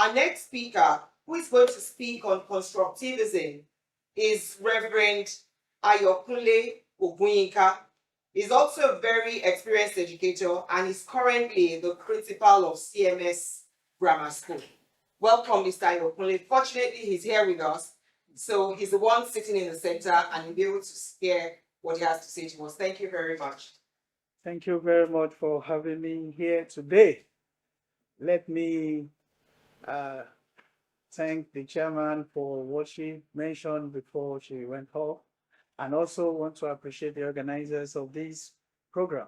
Our next speaker, who is going to speak on constructivism, is Reverend Ayokunle Ogunyinka. He's also a very experienced educator and is currently the principal of CMS Grammar School. Welcome, Mr. Ayokunle. Fortunately, he's here with us. So he's the one sitting in the center and he'll be able to hear what he has to say to us. Thank you very much. Thank you very much for having me here today. Let me thank the chairman for what she mentioned before she went home, and also want to appreciate the organizers of this program.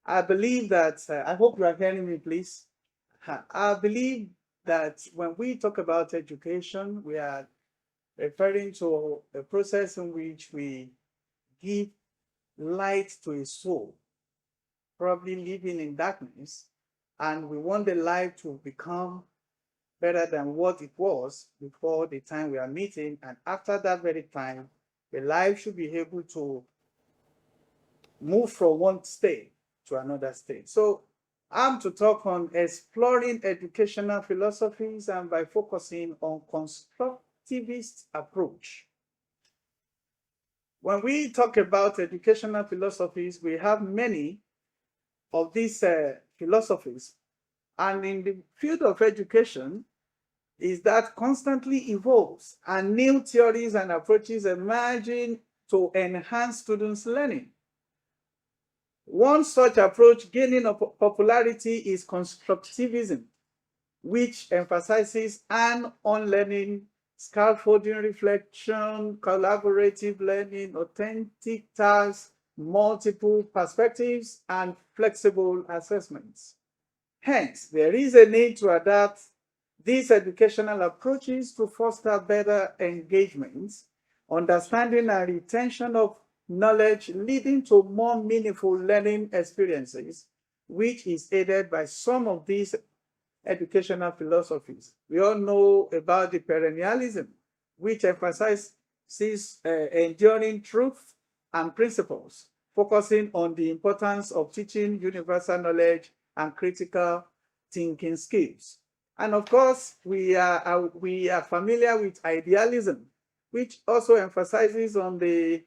I believe that, I hope you are hearing me, please. I believe that when we talk about education, we are referring to a process in which we give light to a soul, probably living in darkness, and we want the life to become better than what it was before the time we are meeting. And after that very time, the life should be able to move from one state to another state. So I'm to talk on exploring educational philosophies and by focusing on constructivist approach. When we talk about educational philosophies, we have many of these philosophies. And in the field of education, is that constantly evolves and new theories and approaches emerging to enhance students' learning. One such approach gaining popularity is constructivism, which emphasizes hands-on learning, scaffolding reflection, collaborative learning, authentic tasks, multiple perspectives, and flexible assessments. Hence, there is a need to adapt these educational approaches to foster better engagement, understanding and retention of knowledge, leading to more meaningful learning experiences, which is aided by some of these educational philosophies. We all know about the perennialism, which emphasizes enduring truth and principles, focusing on the importance of teaching universal knowledge and critical thinking skills. And of course, we are familiar with idealism, which also emphasizes on the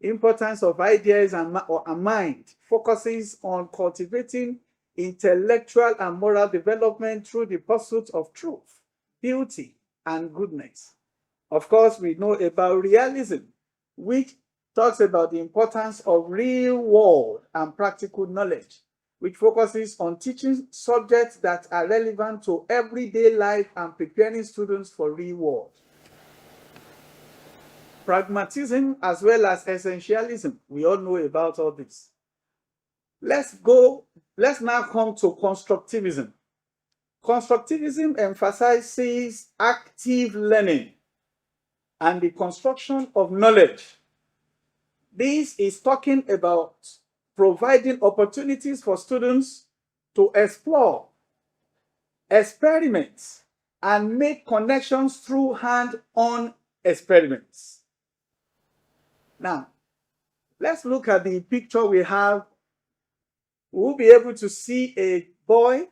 importance of ideas and mind, focuses on cultivating intellectual and moral development through the pursuit of truth, beauty, and goodness. Of course, we know about realism, which talks about the importance of real world and practical knowledge, which focuses on teaching subjects that are relevant to everyday life and preparing students for real world. Pragmatism as well as essentialism, we all know about all this. Let's now come to constructivism. Constructivism emphasizes active learning and the construction of knowledge. This is talking about providing opportunities for students to explore, experiment, and make connections through hand-on experiments. Now, let's look at the picture we have. We'll be able to see a boy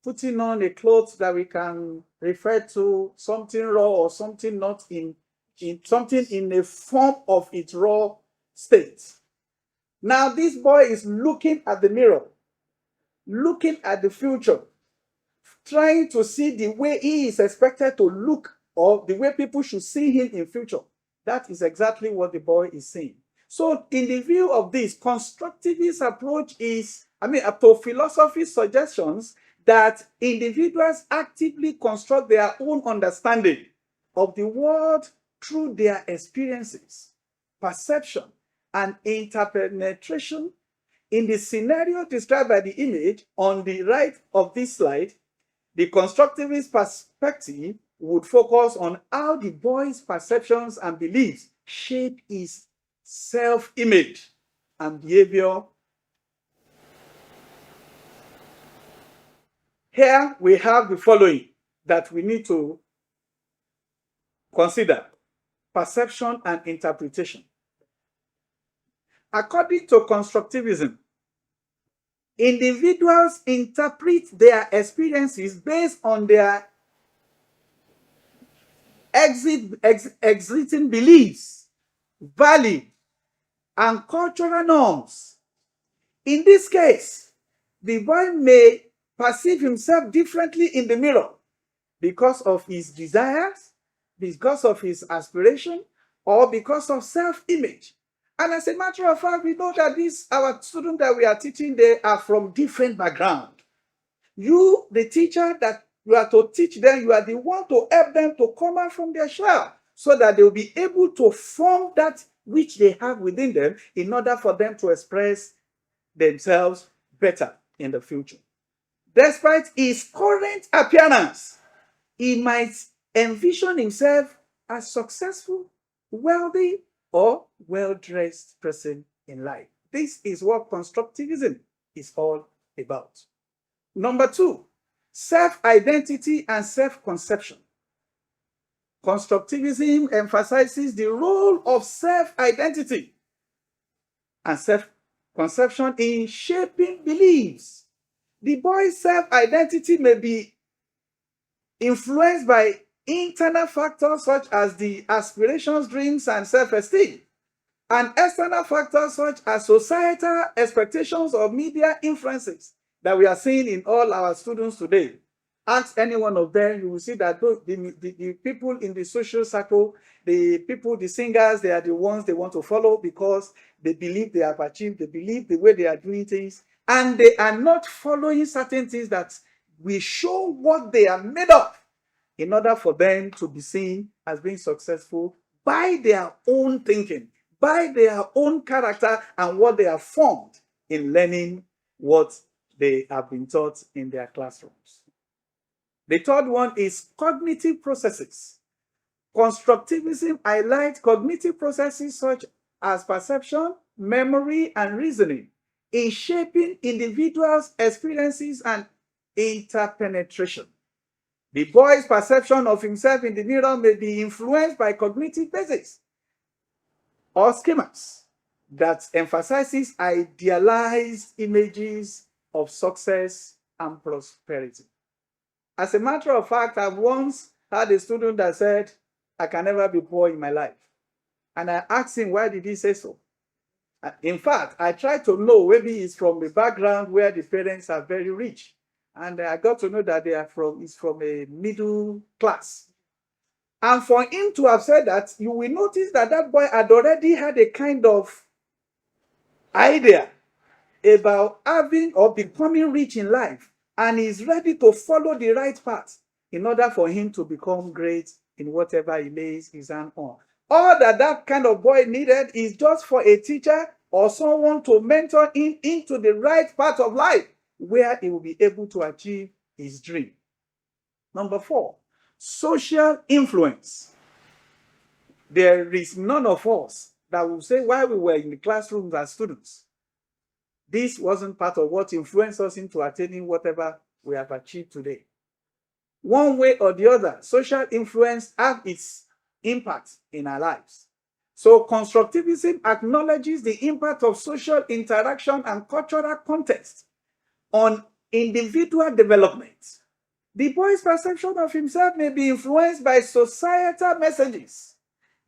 putting on a clothes that we can refer to something raw or something not in something in a form of its raw state. Now, this boy is looking at the mirror, looking at the future, trying to see the way he is expected to look or the way people should see him in future. That is exactly what the boy is saying. So in the view of this, constructivist approach is, to philosophy suggestions that individuals actively construct their own understanding of the world through their experiences, perception, and interpenetration. In the scenario described by the image on the right of this slide, the constructivist perspective would focus on how the boy's perceptions and beliefs shape his self-image and behavior. Here we have the following that we need to consider: perception and interpretation. According to constructivism, individuals interpret their experiences based on their exhibiting beliefs, value, and cultural norms. In this case, the boy may perceive himself differently in the mirror because of his desires, because of his aspiration, or because of self-image. And as a matter of fact, we know that these our students that we are teaching, they are from different backgrounds. You, the teacher that you are to teach them, you are the one to help them to come out from their shell so that they will be able to form that which they have within them in order for them to express themselves better in the future. Despite his current appearance, he might envision himself as successful, wealthy, or well-dressed person in life. This is what constructivism is all about. Number 2, self-identity and self-conception. Constructivism emphasizes the role of self-identity and self-conception in shaping beliefs. The boy's self-identity may be influenced by internal factors such as the aspirations, dreams, and self-esteem, and external factors such as societal expectations or media influences that we are seeing in all our students today. Ask any one of them, you will see that the people in the social circle, the singers, they are the ones they want to follow because they believe they have achieved, they believe the way they are doing things, and they are not following certain things that will show what they are made of in order for them to be seen as being successful by their own thinking, by their own character and what they have formed in learning what they have been taught in their classrooms. The third one is cognitive processes. Constructivism highlights cognitive processes such as perception, memory, and reasoning in shaping individuals' experiences and interpenetration. The boy's perception of himself in the mirror may be influenced by cognitive bases or schemas that emphasizes idealized images of success and prosperity. As a matter of fact, I've once had a student that said, I can never be poor in my life. And I asked him, why did he say so? In fact, I tried to know, maybe he's from a background where the parents are very rich. And I got to know that he's from a middle class. And for him to have said that, you will notice that that boy had already had a kind of idea about having or becoming rich in life. And he's ready to follow the right path in order for him to become great in whatever he lays his hand on. All that kind of boy needed is just for a teacher or someone to mentor him into the right path of life where he will be able to achieve his dream. Number 4, social influence. There is none of us that will say while we were in the classrooms as students, this wasn't part of what influenced us into attaining whatever we have achieved today. One way or the other, social influence has its impact in our lives. So constructivism acknowledges the impact of social interaction and cultural context on individual development. The boy's perception of himself may be influenced by societal messages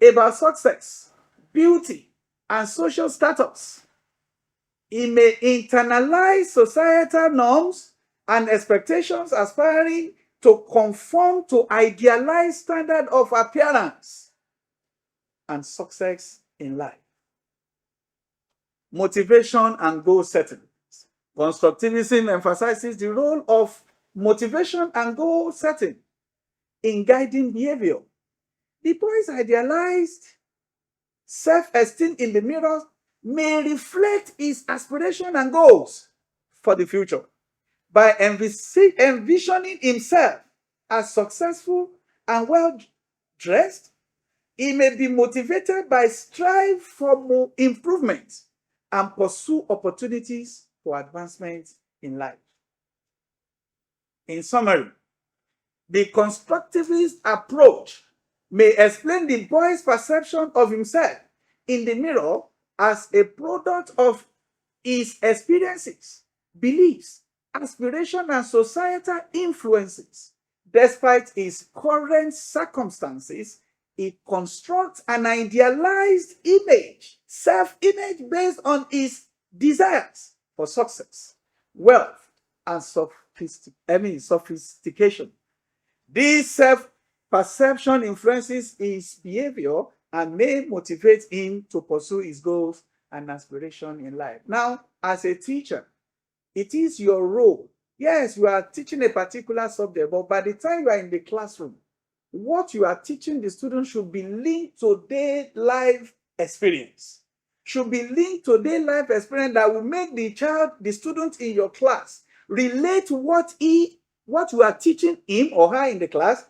about success, beauty, and social status. He may internalize societal norms and expectations aspiring to conform to idealized standard of appearance and success in life. Motivation and goal setting. Constructivism emphasizes the role of motivation and goal setting in guiding behavior. The boy's idealized self-esteem in the mirror may reflect his aspiration and goals for the future. By envisioning himself as successful and well-dressed, he may be motivated by strive for more improvement and pursue opportunities for advancement in life. In summary, the constructivist approach may explain the boy's perception of himself in the mirror as a product of his experiences, beliefs, aspiration, and societal influences. Despite his current circumstances, It constructs an idealized image, self-image based on his desires for success, wealth, and sophistication. This self-perception influences his behavior and may motivate him to pursue his goals and aspiration in life. Now, as a teacher, it is your role. Yes, you are teaching a particular subject, but by the time you are in the classroom, what you are teaching the students should be linked to their life experience. Should be linked to their life experience that will make the child, the student in your class, relate what you are teaching him or her in the class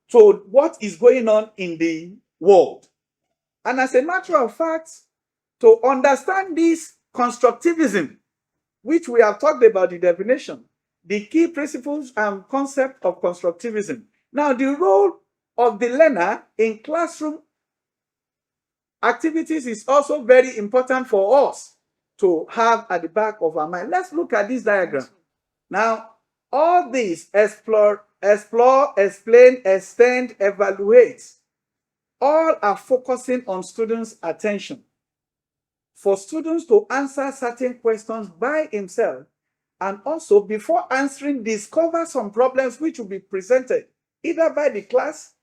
to what is going on in the world. And as a matter of fact, to understand this constructivism, which we have talked about the definition, the key principles and concept of constructivism. Now, the role of the learner in classroom activities is also very important for us to have at the back of our mind. Let's look at this diagram. Now, all these explore, explain, extend, evaluate, all are focusing on students' attention. For students to answer certain questions by himself, and also before answering, discover some problems which will be presented either by the class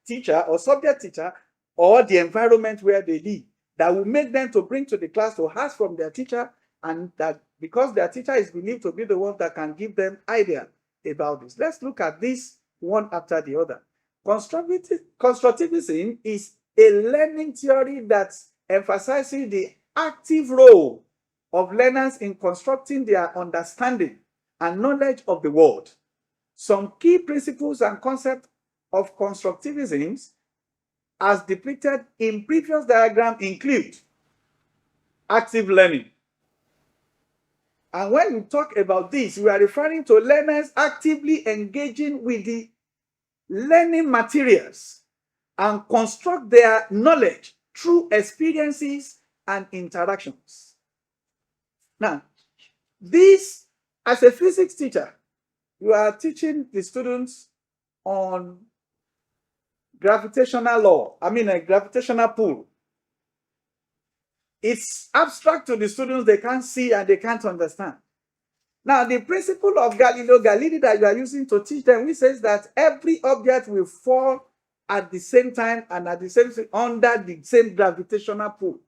teacher or subject teacher or the environment where they live, that will make them to bring to the class to ask from their teacher, and that because their teacher is believed to be the one that can give them idea about this. Let's look at this one after the other. Constructivism is a learning theory that emphasizes the active role of learners in constructing their understanding and knowledge of the world. Some key principles and concepts of constructivism, as depicted in previous diagram, include active learning. And when we talk about this, we are referring to learners actively engaging with the learning materials and construct their knowledge through experiences and interactions. Now, this, as a physics teacher, you are teaching the students on gravitational law, a gravitational pull. It's abstract to the students, they can't see and they can't understand. Now, the principle of Galileo Galilei that you are using to teach them, which says that every object will fall at the same time and at the same under the same gravitational pull.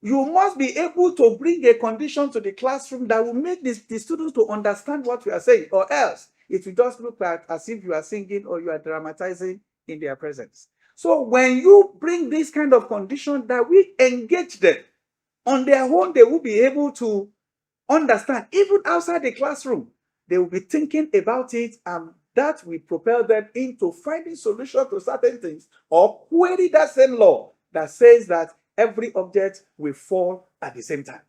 You must be able to bring a condition to the classroom that will make the students to understand what you are saying, or else it will just look like as if you are singing or you are dramatizing in their presence. So when you bring this kind of condition that we engage them, on their own, they will be able to understand. Even outside the classroom, they will be thinking about it, and that will propel them into finding solutions to certain things, or query that same law that says that every object will fall at the same time.